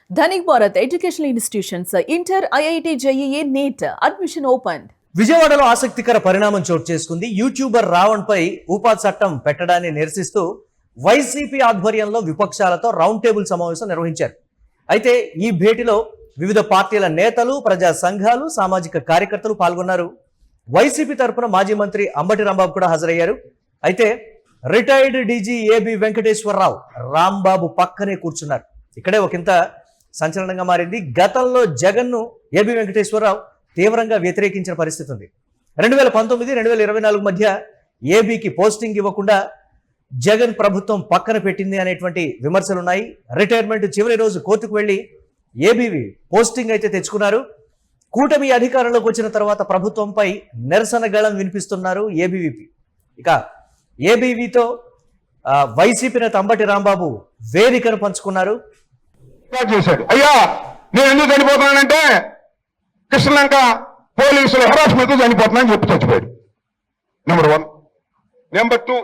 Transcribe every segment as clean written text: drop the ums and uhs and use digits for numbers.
Dhanik Bharat educational institutions inter IIT JEE NEET admission open. విజయవాడలో ఆసక్తికర పరిణామం చోటు చేసుకుంది. యూట్యూబర్ రావణ్ పై ఉపా చట్టం పెట్టడాన్ని నిరసిస్తూ వైసీపీ ఆధ్వర్యంలో విపక్షాలతో రౌండ్ టేబుల్ సమావేశం నిర్వహించారు. అయితే ఈ భేటీలో వివిధ పార్టీల నేతలు, ప్రజా సంఘాలు, సామాజిక కార్యకర్తలు పాల్గొన్నారు. వైసీపీ తరపున మాజీ మంత్రి అంబటి రాంబాబు కూడా హాజరయ్యారు. అయితే retired DG AB Venkateswararao Rambabu పక్కనే కూర్చున్నారు. ఇక్కడే ఒకంత సంచలనంగా మారింది. గతంలో జగన్ను ఏబి వెంకటేశ్వరరావు తీవ్రంగా వ్యతిరేకించిన పరిస్థితి ఉంది. 2019-2024 మధ్య ఏబీకి పోస్టింగ్ ఇవ్వకుండా జగన్ ప్రభుత్వం పక్కన పెట్టింది అనేటువంటి విమర్శలున్నాయి. రిటైర్మెంట్ చివరి రోజు కోర్టుకు వెళ్లి ఏబీవి పోస్టింగ్ అయితే తెచ్చుకున్నారు. కూటమి అధికారంలోకి వచ్చిన తర్వాత ప్రభుత్వంపై నిరసన గళం వినిపిస్తున్నారు ఏబీవీపీ. ఇక ఏబీవీతో వైసీపీ నేత అంబటి రాంబాబు వేదికను పంచుకున్నారు. చేశాడు, అయ్యా నేను ఎందుకు చనిపోతున్నానంటే కృష్ణలంక పోలీసుల హెరాస్మెంట్ చనిపోతున్నానని చెప్పి చచ్చిపోయాడు. నెంబర్ 1. నెంబర్ 2,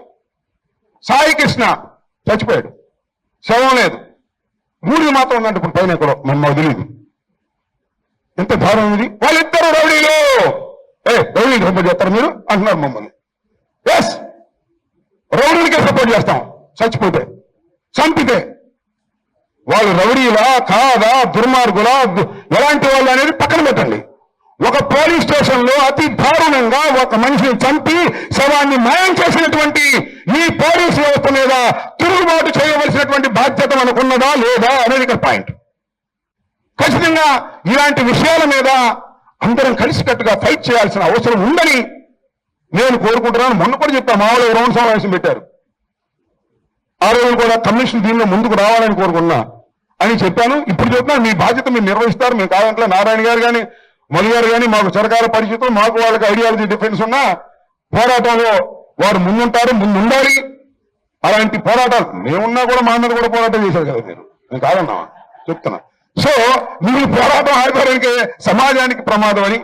సాయి కృష్ణ చచ్చిపోయాడు, శవం లేదు, మూడు మాత్రం ఉందంటే ఇప్పుడు పైన ఎక్కడో మమ్మల్ని తెలియదు. ఎంత దారుణం ఇది. వాళ్ళిద్దరు రౌడీలు, రౌడీలు సపోర్ట్ చేస్తారు మీరు అంటున్నారు మమ్మల్ని. ఎస్, రౌడీలకే సపోర్ట్ చేస్తాం. చచ్చిపోతే, చంపితే వాళ్ళు రౌడీలా కాదా, దుర్మార్గులా, ఎలాంటి వాళ్ళు అనేది పక్కన పెట్టండి. ఒక పోలీస్ స్టేషన్ లో అతి దారుణంగా ఒక మనిషిని చంపి శవాన్ని మాయం చేసినటువంటి ఈ పోలీసు వ్యవస్థ మీద తిరుగుబాటు చేయవలసినటువంటి బాధ్యత మనకున్నదా లేదా అనేది ఇక్కడ పాయింట్. ఖచ్చితంగా ఇలాంటి విషయాల మీద అందరం కలిసికట్టుగా ఫైట్ చేయాల్సిన అవసరం ఉందని నేను కోరుకుంటున్నాను. మొన్న కూడా చెప్పా, మా వాళ్ళు రౌండ్ సమావేశం పెట్టారు. ఆ రోజు కూడా కమిషన్ దీనిలో ముందుకు రావాలని కోరుకున్నా అని చెప్పాను. ఇప్పుడు చెప్తున్నా, మీ బాధ్యత మీరు నిర్వహిస్తారు. మేము కాదంటే నారాయణ గారు కానీ మధు గారు కానీ మాకు సరకార పరిస్థితులు, మాకు వాళ్ళకి ఐడియాలజీ డిఫరెన్స్ ఉన్నా పోరాటంలో వారు ముందుండాలి. అలాంటి పోరాటాలు మేమున్నా కూడా మా మీద కూడా పోరాటం చేశారు కదా మీరు, నేను కాదన్నా చెప్తున్నా. సో మీరు పోరాటం ఆడడానికి సమాజానికి ప్రమాదం అని,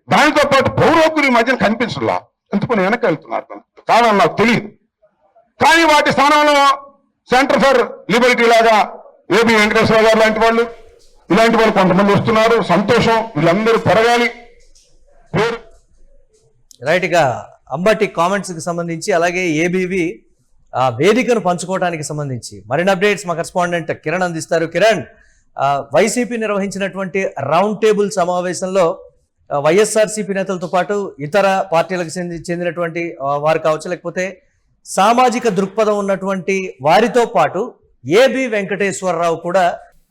దానితో పాటు పౌరోక్కులు ఈ మధ్యన కనిపించలా, ఎందుకు వెనక్కి వెళ్తున్నారు కాదని నాకు తెలియదు. కానీ వాటి స్థానంలో సెంటర్ ఫర్ లిబర్టీ లాగా ఏబి వెంకటేశ్వర గారు లాంటి వాళ్ళు, ఇలాంటి వాళ్ళు కొంతమంది వస్తున్నారు. సంతోషం, వీళ్ళందరూ పెరగాలి. రైట్ గా అంబటి కామెంట్స్ కి సంబంధించి, అలాగే ఏబీవి వేదికను పంచుకోవడానికి సంబంధించి మరిన్ని అప్డేట్స్ మా కరెస్పాండెంట్ కిరణ్ అందిస్తారు. కిరణ్, వైసీపీ నిర్వహించినటువంటి రౌండ్ టేబుల్ సమావేశంలో వైఎస్ఆర్సీపీ నేతలతో పాటు ఇతర పార్టీలకు చెందినటువంటి వారు కావచ్చు, లేకపోతే సామాజిక దృక్పథం ఉన్నటువంటి వారితో పాటు ఏబి వెంకటేశ్వరరావు కూడా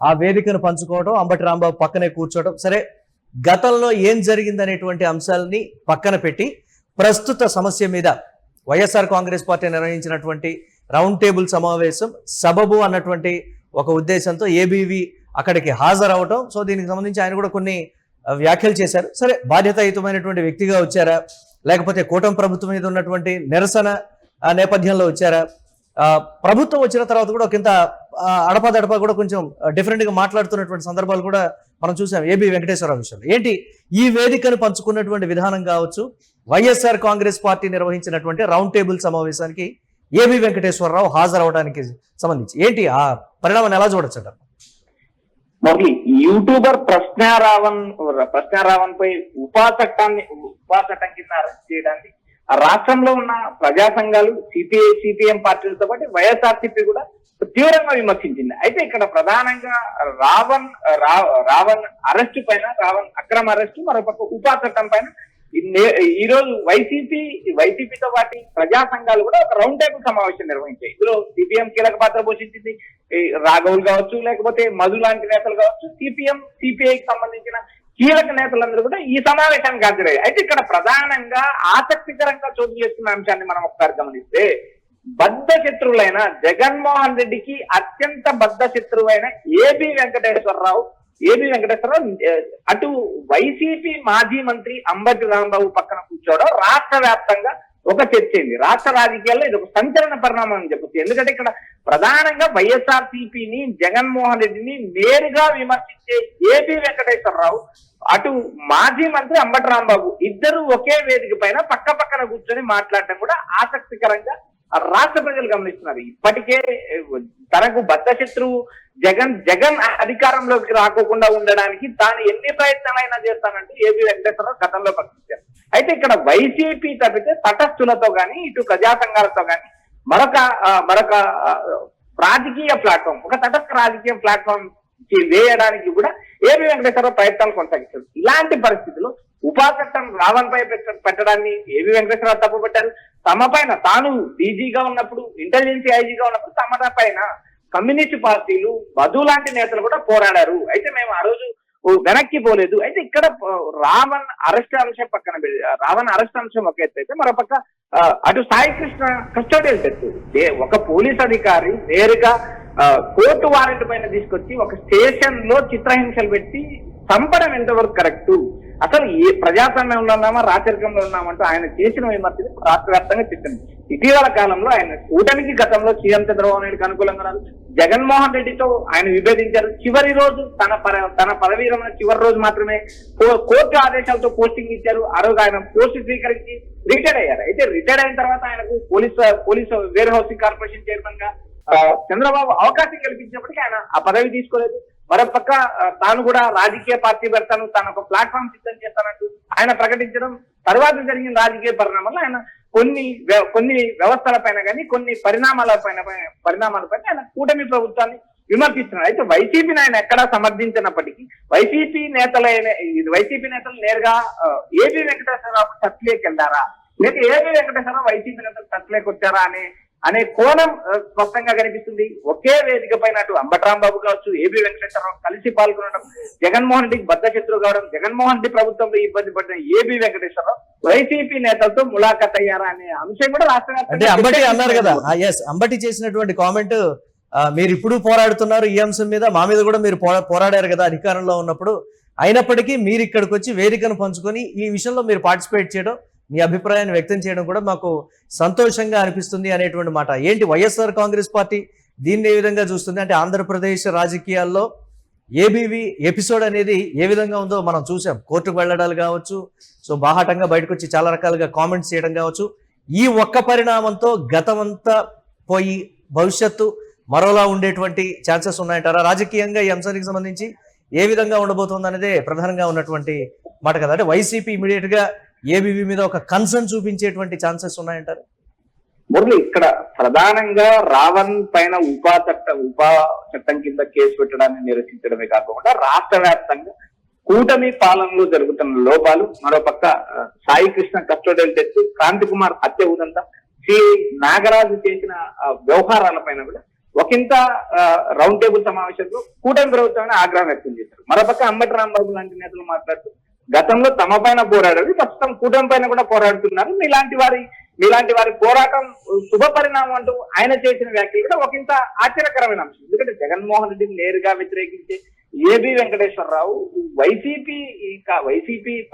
ఆ వేదికను పంచుకోవడం, అంబటి రాంబాబు పక్కనే కూర్చోవడం. సరే, గతంలో ఏం జరిగిందనేటువంటి అంశాలని పక్కన పెట్టి ప్రస్తుత సమస్య మీద వైఎస్ఆర్ కాంగ్రెస్ పార్టీ నిర్వహించినటువంటి రౌండ్ టేబుల్ సమావేశం సబబు అన్నటువంటి ఒక ఉద్దేశంతో ఏబీవి అక్కడికి హాజరవటం. సో దీనికి సంబంధించి ఆయన కూడా కొన్ని వ్యాఖ్యలు చేశారు. సరే, బాధ్యతాయుతమైనటువంటి వ్యక్తిగా వచ్చారా, లేకపోతే కూటమి ప్రభుత్వం మీద ఉన్నటువంటి నిరసన నేపథ్యంలో వచ్చారా, ప్రభుత్వం వచ్చిన తర్వాత కూడా ఒకంత అడపాదడపా కూడా కొంచెం డిఫరెంట్ గా మాట్లాడుతున్నటువంటి సందర్భాలు కూడా మనం చూసాం ఏబి వెంకటేశ్వరరావు విషయంలో. ఏంటి ఈ వేదికను పంచుకున్నటువంటి విధానం కావచ్చు, వైఎస్ఆర్ కాంగ్రెస్ పార్టీ నిర్వహించినటువంటి రౌండ్ టేబుల్ సమావేశానికి ఏబి వెంకటేశ్వరరావు హాజరవడానికి సంబంధించి ఏంటి ఆ పరిణామాన్ని ఎలా చూడొచ్చట? మరి యూట్యూబర్ ప్రశ్నారావణ్ పై ఉపా చట్టం కింద అరెస్ట్ చేయడానికి రాష్ట్రంలో ఉన్న ప్రజా సంఘాలు, సిపిఎం పార్టీలతో పాటు వైఎస్ఆర్సీపీ కూడా తీవ్రంగా విమర్శించింది. అయితే ఇక్కడ ప్రధానంగా రావణ్ అరెస్టు పైన, రావణ్ అక్రమ అరెస్టు, మరోపక్క ఉపా చట్టం పైన ఈ రోజు వైసీపీతో పాటు ప్రజా సంఘాలు కూడా ఒక రౌండ్ టేబుల్ సమావేశం నిర్వహించాయి. ఇందులో సిపిఎం కీలక పాత్ర పోషించింది. రాఘవులు కావచ్చు, లేకపోతే మధు లాంటి నేతలు కావచ్చు, సిపిఐకి సంబంధించిన కీలక నేతలందరూ కూడా ఈ సమావేశానికి హాజరయ్యారు. అయితే ఇక్కడ ప్రధానంగా ఆసక్తికరంగా చోటు చేసుకున్న అంశాన్ని మనం ఒకసారి గమనిస్తే, బద్ధ శత్రువులైన జగన్మోహన్ రెడ్డికి అత్యంత బద్ధ శత్రువైన ఏబి వెంకటేశ్వరరావు అటు వైసీపీ మాజీ మంత్రి అంబటి రాంబాబు పక్కన కూర్చోవడం రాష్ట్ర వ్యాప్తంగా ఒక చర్చ అయింది. రాష్ట్ర రాజకీయాల్లో ఇది ఒక సంచలన పరిణామం అని చెప్పొచ్చు. ఎందుకంటే ఇక్కడ ప్రధానంగా వైఎస్ఆర్సీపీని, జగన్మోహన్ రెడ్డిని నేరుగా విమర్శించే ఏబి వెంకటేశ్వరరావు, అటు మాజీ మంత్రి అంబటి రాంబాబు ఇద్దరు ఒకే వేదిక పైన పక్క పక్కన కూర్చొని మాట్లాడటం కూడా ఆసక్తికరంగా రాష్ట్ర ప్రజలు గమనిస్తున్నారు. ఇప్పటికే తనకు బద్ధశత్రువు జగన్ అధికారంలోకి రాకోకుండా ఉండడానికి తాను ఎన్ని ప్రయత్నాలైనా చేస్తానంటే ఏబి వెంకటేశ్వరరావు గతంలో ప్రకటించారు. అయితే ఇక్కడ వైసీపీ తప్పితే తటస్థులతో గాని ఇటు ప్రజా సంఘాలతో గాని మరొక రాజకీయ ప్లాట్ఫామ్, ఒక తటస్థ రాజకీయ ప్లాట్ఫామ్ వేయడానికి కూడా ఏబి వెంకటేశ్వరరావు ప్రయత్నాలు కొనసాగిస్తారు. ఇలాంటి పరిస్థితుల్లో ఉపా చట్టం రావణ్ పై పెట్టడాన్ని ఏబి వెంకటేశ్వరరావు తప్పుపట్టారు. తమ పైన తాను డీజీగా ఉన్నప్పుడు, ఇంటెలిజెన్స్ ఐజీగా ఉన్నప్పుడు తమ పైన కమ్యూనిస్ట్ పార్టీలు మధు లాంటి నేతలు కూడా పోరాడారు. అయితే మేము ఆ రోజు వెనక్కి పోలేదు. అయితే ఇక్కడ రావణ్ అరెస్ట్ అంశం పక్కన రావణ్ అరెస్ట్ అంశం ఒక ఎత్తు అయితే మరో పక్క అటు సాయి కృష్ణ కస్టోడియల్ డెత్, ఒక పోలీస్ అధికారి నేరుగా కోర్టు వారెంట్ పైన తీసుకొచ్చి ఒక స్టేషన్ లో చిత్రహింసలు పెట్టి చంపడం ఎంతవరకు కరెక్ట్, అసలు ఏ ప్రజాస్వామ్యంలో ఉన్నామా రాచరికంలో ఉన్నామంటూ ఆయన చేసిన విమర్శలు రాష్ట్ర వ్యాప్తంగా చెప్పింది. ఇటీవల కాలంలో ఆయన కూటమికి గతంలో సీఎం చంద్రబాబు నాయుడుకి అనుకూలంగా ఉన్నారు. జగన్మోహన్ రెడ్డితో ఆయన విభేదించారు. చివరి రోజు తన పదవీ విరమణ చివరి రోజు మాత్రమే కోర్టు ఆదేశాలతో పోస్టింగ్ ఇచ్చారు. ఆ రోజు ఆయన పోస్ట్ స్వీకరించి రిటైర్డ్ అయ్యారు. అయితే రిటైర్డ్ అయిన తర్వాత ఆయనకు పోలీస్ వేర్ హౌసింగ్ కార్పొరేషన్ చైర్మన్ గా చంద్రబాబు అవకాశం కల్పించినప్పటికీ ఆయన ఆ పదవి తీసుకోలేదు. మరోపక్క తాను కూడా రాజకీయ పార్టీ పెడతాను, తాను ఒక ప్లాట్ఫామ్ సిద్ధం చేస్తానంటూ ఆయన ప్రకటించడం, తర్వాత జరిగిన రాజకీయ పరిణామాల్లో ఆయన కొన్ని వ్యవస్థల పైన కానీ కొన్ని పరిణామాలపైన ఆయన కూటమి ప్రభుత్వాన్ని విమర్శిస్తున్నారు. అయితే వైసీపీని ఆయన ఎక్కడా సమర్థించినప్పటికీ వైసీపీ నేతలు నేరుగా ఏబి వెంకటేశ్వరరావు టచ్లోకి వెళ్ళారా, లేదా ఏబి వెంకటేశ్వరరావు వైసీపీ నేతలు టచ్లోకి వచ్చారా అనే కోణం స్పష్టంగా కనిపిస్తుంది. ఒకే వేదిక పైన అటు అంబట్రాంబాబు కావచ్చు, ఏబి వెంకటేశ్వరరావు కలిసి పాల్గొనడం, జగన్మోహన్ రెడ్డికి బద్ధశత్రువు కావడం, జగన్మోహన్ రెడ్డి ప్రభుత్వంలో ఇబ్బంది పడిన ఏబి వెంకటేశ్వరరావు వైసీపీ నేతలతో ములాఖత్ అయ్యారా అనే అంశం కూడా రాష్ట్ర అంటే అంబటి అన్నారు కదా, అంబటి చేసినటువంటి కామెంట్, మీరు ఇప్పుడు పోరాడుతున్నారు ఈ అంశం మీద, మా మీద కూడా మీరు పోరాడారు కదా అధికారంలో ఉన్నప్పుడు, అయినప్పటికీ మీరు ఇక్కడికి వచ్చి వేదికను పంచుకొని ఈ విషయంలో మీరు పార్టిసిపేట్ చేయడం, మీ అభిప్రాయాన్ని వ్యక్తం చేయడం కూడా మాకు సంతోషంగా అనిపిస్తుంది అనేటువంటి మాట. ఏంటి వైఎస్ఆర్ కాంగ్రెస్ పార్టీ దీన్ని ఏ విధంగా చూస్తుంది? అంటే ఆంధ్రప్రదేశ్ రాజకీయాల్లో ఏబీవీ ఎపిసోడ్ అనేది ఏ విధంగా ఉందో మనం చూసాం. కోర్టుకు వెళ్ళడాలు కావచ్చు, సో బాహాటంగా బయటకు వచ్చి చాలా రకాలుగా కామెంట్స్ చేయడం కావచ్చు. ఈ ఒక్క పరిణామంతో గతమంతా పోయి భవిష్యత్తు మరోలా ఉండేటువంటి ఛాన్సెస్ ఉన్నాయంటారా? రాజకీయంగా ఈ అంశానికి సంబంధించి ఏ విధంగా ఉండబోతుంది అనేదే ప్రధానంగా ఉన్నటువంటి మాట కదా. అంటే వైసీపీ ఇమీడియట్ గా ఏబీవీ మీద ఒక కన్సర్న్ చూపించేటువంటి ఛాన్సెస్ ఉన్నాయంటారు? మురళి, ఇక్కడ ప్రధానంగా రావణ్ పైన ఉపా చట్టం కింద కేసు పెట్టడాన్ని నిరసించడమే కాకుండా రాష్ట్ర వ్యాప్తంగా కూటమి పాలనలో జరుగుతున్న లోపాలు, మరోపక్క సాయి కృష్ణ కస్టోడియల్ డెత్, క్రాంతి కుమార్ హత్య ఉదంతం, శ్రీ నాగరాజు చేసిన వ్యవహారాల పైన కూడా ఒకంత రౌండ్ టేబుల్ సమావేశంలో కూటమి ప్రభుత్వాన్ని ఆగ్రహం వ్యక్తం చేశారు. మరోపక్క అంబటి రాంబాబు లాంటి నేతలు మాట్లాడుతూ గతంలో తమ పైన పోరాడారు, ప్రస్తుతం కూటమి పైన కూడా పోరాడుతున్నారు, మీలాంటి వారి పోరాటం శుభ పరిణామం అంటూ ఆయన చేసిన వ్యాఖ్యలు కూడా ఒకంత ఆశ్చర్యకరమైన అంశం. ఎందుకంటే జగన్మోహన్ రెడ్డిని నేరుగా వ్యతిరేకించే ఏబి వెంకటేశ్వరరావు వైసీపీ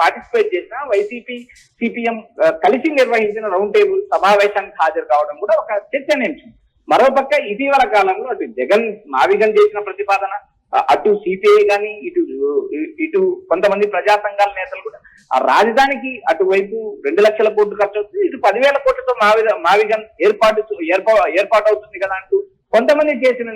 పార్టిసిపేట్ చేసిన వైసీపీ సిపిఎం కలిసి నిర్వహించిన రౌండ్ టేబుల్ సమావేశానికి హాజరు కావడం కూడా ఒక చర్చనీయాంశం. మరోపక్క ఇటీవల కాలంలో అటు జగన్ మావిగన్ చేసిన ప్రతిపాదన, అటు సిపిఐ కానీ ఇటు కొంతమంది ప్రజా సంఘాల నేతలు కూడా ఆ రాజధానికి అటువైపు 2 లక్షల కోట్లు ఖర్చు అవుతుంది, ఇటు 10,000 కోట్లతో మావిగన్ ఏర్పాటు అవుతుంది కదా అంటూ కొంతమంది చేస్తున్న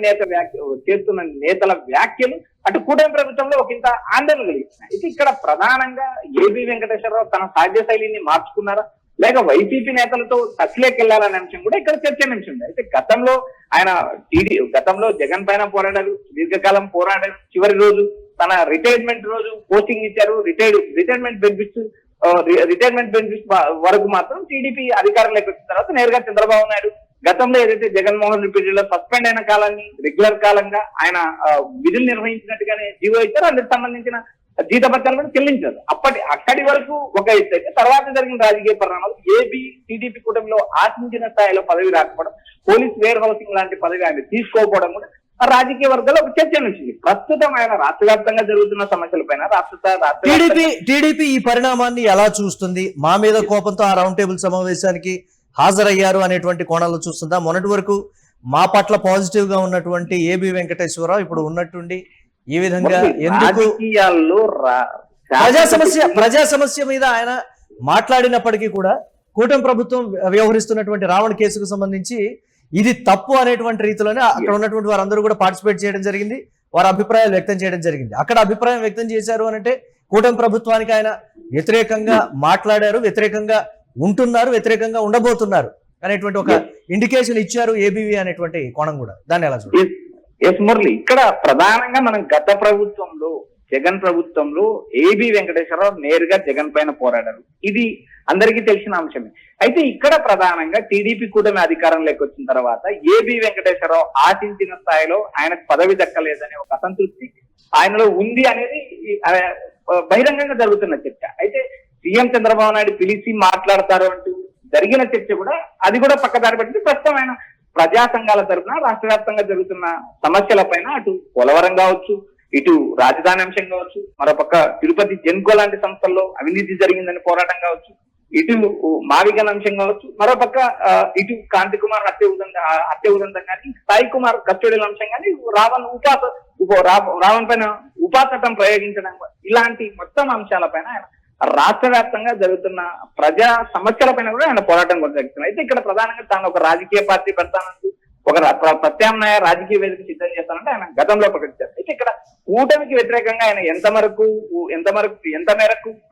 నేతల వ్యాఖ్యలు అటు కూటమి ప్రభుత్వంలో ఒకంత ఆందోళన కలిగిస్తున్నాయి. అయితే ఇక్కడ ప్రధానంగా ఏబి వెంకటేశ్వరరావు తన సాధ్య శైలిని మార్చుకున్నారా, లేక వైసీపీ నేతలతో టచ్లోకి వెళ్ళాలనే అంశం కూడా ఇక్కడ చర్చనీయాంశం ఉంది. అయితే గతంలో జగన్ పైన పోరాడారు, దీర్ఘకాలం పోరాడారు, చివరి రోజు తన రిటైర్మెంట్ రోజు పోస్టింగ్ ఇచ్చారు. రిటైర్మెంట్ బెనిఫిట్స్ వరకు మాత్రం టీడీపీ అధికారంలోకి వచ్చిన తర్వాత నేరుగా చంద్రబాబు నాయుడు గతంలో ఏదైతే జగన్మోహన్ రెడ్డి పీరియడ్లో సస్పెండ్ అయిన కాలాన్ని రెగ్యులర్ కాలంగా ఆయన విధులు నిర్వహించినట్టుగానే జీవో ఇచ్చారు. అందుకు సంబంధించిన జీతభత్యాలు కూడా చెల్లించారు. అక్కడి వరకు ఒక ఎత్తు అయితే తర్వాత జరిగిన రాజకీయ పరిణామాలు ఏబీ టీడీపీ కూటమిలో ఆశించిన స్థాయిలో పదవి రాకపోవడం, పోలీస్ వేర్ హౌసింగ్ లాంటి పదవి ఆయన తీసుకోకపోవడం కూడా రాజకీయ వర్గాల్లో ఒక చర్చ వచ్చింది. ప్రస్తుతం ఆయన రాష్ట్ర వ్యాప్తంగా జరుగుతున్న సమస్యలపైన టీడీపీ ఈ పరిణామాన్ని ఎలా చూస్తుంది? మా మీద కోపంతో ఆ రౌండ్ టేబుల్ సమావేశానికి హాజరయ్యారు అనేటువంటి కోణాల్లో చూస్తుందా? మొన్నటి వరకు మా పట్ల పాజిటివ్ గా ఉన్నటువంటి ఏబి వెంకటేశ్వరరావు ఇప్పుడు ఉన్నట్టుండి ఈ విధంగా ఎందుకు ప్రజా సమస్య మీద ఆయన మాట్లాడినప్పటికీ కూడా కూటమి ప్రభుత్వం వ్యవహరిస్తున్నటువంటి రావణ్ కేసుకు సంబంధించి ఇది తప్పు అనేటువంటి రీతిలోనే అక్కడ ఉన్నటువంటి వారందరూ కూడా పార్టిసిపేట్ చేయడం జరిగింది, వారి అభిప్రాయాలు వ్యక్తం చేయడం జరిగింది. అక్కడ అభిప్రాయం వ్యక్తం చేశారు అంటే కూటమి ప్రభుత్వానికి ఆయన వ్యతిరేకంగా మాట్లాడారు, వ్యతిరేకంగా ఉంటున్నారు, వ్యతిరేకంగా ఉండబోతున్నారు అనేటువంటి ఒక ఇండికేషన్ ఇచ్చారు ఏబీవీ అనేటువంటి కోణం కూడా. దాన్ని ఎలా చూడాలి? ఎస్ మురళి, ఇక్కడ ప్రధానంగా మనం గత ప్రభుత్వంలో జగన్ ప్రభుత్వంలో ఏబి వెంకటేశ్వరరావు నేరుగా జగన్ పైన పోరాడారు. ఇది అందరికీ తెలిసిన అంశమే. అయితే ఇక్కడ ప్రధానంగా టీడీపీ కూటమి అధికారంలోకి వచ్చిన తర్వాత ఏబి వెంకటేశ్వరరావు ఆశించిన స్థాయిలో ఆయనకు పదవి దక్కలేదనే ఒక అసంతృప్తి ఆయనలో ఉంది అనేది బహిరంగంగా జరుగుతున్న చర్చ. అయితే సీఎం చంద్రబాబు నాయుడు పిలిచి మాట్లాడతారు అంటూ జరిగిన చర్చ కూడా అది కూడా పక్కదారి పట్టింది. ప్రస్తుతం ఆయన ప్రజా సంఘాల తరఫున రాష్ట్ర వ్యాప్తంగా జరుగుతున్న సమస్యల పైన అటు పోలవరం కావచ్చు, ఇటు రాజధాని అంశం కావచ్చు, మరోపక్క తిరుపతి జెన్కో లాంటి సంస్థల్లో అవినీతి జరిగిందని పోరాటం కావచ్చు, ఇటు మావిగన్ అంశం కావచ్చు, మరోపక్క ఇటు కాంతి కుమార్ హత్య ఉదంతం కానీ, సాయి కుమార్ కస్టోడియల్ అంశం కానీ, రావణ్ పైన ఉపా చట్టం ప్రయోగించడం, ఇలాంటి మొత్తం అంశాల పైన ఆయన రాష్ట్ర వ్యాప్తంగా జరుగుతున్న ప్రజా సమస్యల పైన కూడా ఆయన పోరాటం కొనసాగిస్తున్నారు. అయితే ఇక్కడ ప్రధానంగా తాను ఒక రాజకీయ పార్టీ పెడతానంటూ ఒక ప్రత్యామ్నాయ రాజకీయ వేదిక సిద్ధం చేస్తానంటే ఆయన గతంలో ప్రకటించారు. అయితే ఇక్కడ కూటమికి వ్యతిరేకంగా ఆయన ఎంత మేరకు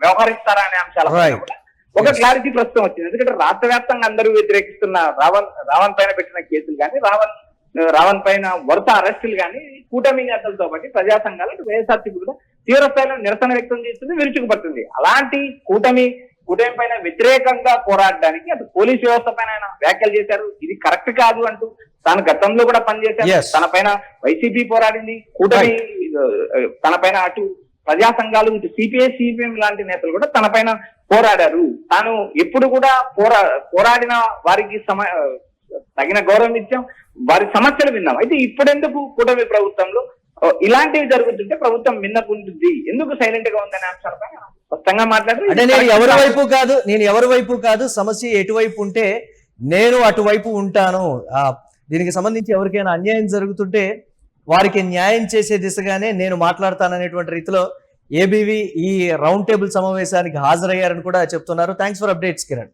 వ్యవహరిస్తారా అనే అంశాల కూడా ఒక క్లారిటీ ప్రస్తుతం వచ్చింది. ఎందుకంటే రాష్ట్ర వ్యాప్తంగా అందరూ వ్యతిరేకిస్తున్న రావణ్ పైన పెట్టిన కేసులు కానీ, రావణ్ పైన వరుస అరెస్టులు కానీ కూటమి నేతలతో పాటు ప్రజా సంఘాలు వైఎస్ఆర్సీపీ కూడా తీవ్ర స్థాయిలో నిరసన వ్యక్తం చేస్తుంది, విరుచుకుపడుతుంది. అలాంటి కూటమి పైన వ్యతిరేకంగా పోరాడడానికి అటు పోలీస్ వ్యవస్థ పైన ఆయన వ్యాఖ్యలు చేశారు. ఇది కరెక్ట్ కాదు అంటూ తాను గతంలో కూడా పనిచేశారు. తన పైన వైసీపీ పోరాడింది, కూటమి తన పైన అటు ప్రజా సంఘాలు, ఇటు సిపిఐ సిపిఎం లాంటి నేతలు కూడా తన పైన పోరాడారు. తాను ఎప్పుడు కూడా పోరాడిన వారికి తగిన గౌరవం ఇచ్చాం, వారి సమస్యలు విన్నాం. అయితే ఇప్పుడెందుకు కూటమి ప్రభుత్వంలో ఇలాంటివి జరుగుతుంటే ప్రభుత్వం మిన్నకుంటుంది, ఎందుకు సైలెంట్ గా ఉందనే అంశాలపై స్పష్టంగా మాట్లాడారు. అంటే నేను ఎవరి వైపు కాదు, సమస్య ఎటువైపు ఉంటే నేను అటువైపు ఉంటాను. దీనికి సంబంధించి ఎవరికైనా అన్యాయం జరుగుతుంటే వారికి న్యాయం చేసే దిశగానే నేను మాట్లాడతాననేటువంటి రీతిలో ఏబీవీ ఈ రౌండ్ టేబుల్ సమావేశానికి హాజరయ్యారని కూడా చెప్తున్నారు. Thanks for updates Kiran.